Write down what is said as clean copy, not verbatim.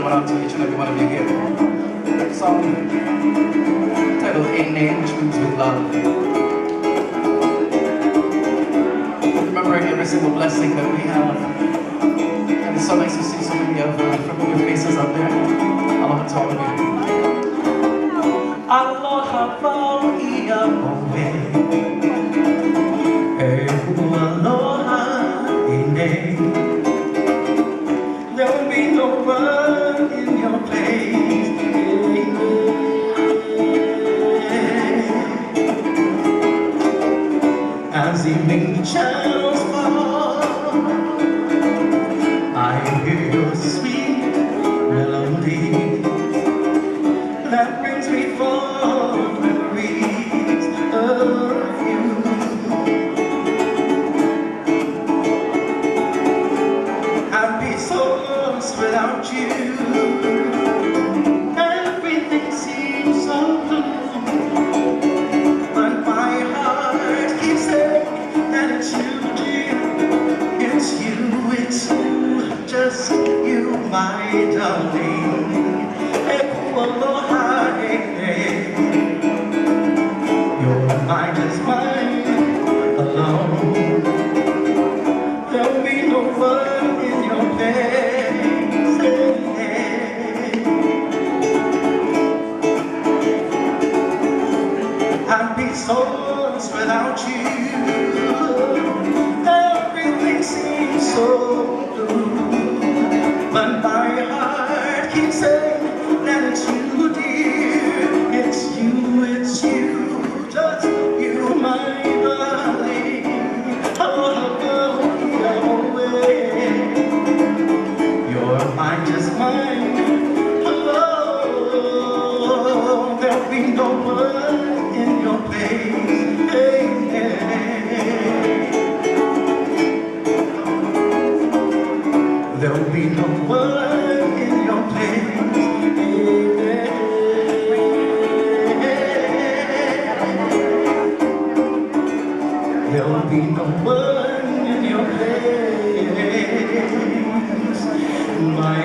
one out to each and every one of you here. A song titled Ain't Name, which means with love. Remembering every single blessing that we have. And it's so nice to see so many of familiar faces out there. Aloha to all of you. Aloha Hawai'i Hawai'i. Aloha ine. There will be no one in your place. As evening shadows fall, I hear your sweet melody that brings me fond memories of you. I'd be so lost without you. Everything seems so blue, but my heart keeps saying that it's you, dear. It's you, just you, my darling. Aloha, your mind is mine alone. There'll be no one in your place. I'd be so lost without you. Everything seems so blue, but my heart keeps saying that it's you, dear. It's you, just you, my darling. Your mind is mine. Hello, there'll be no one in your place. Hey, there'll be no one in your place. There'll be no one in your place. My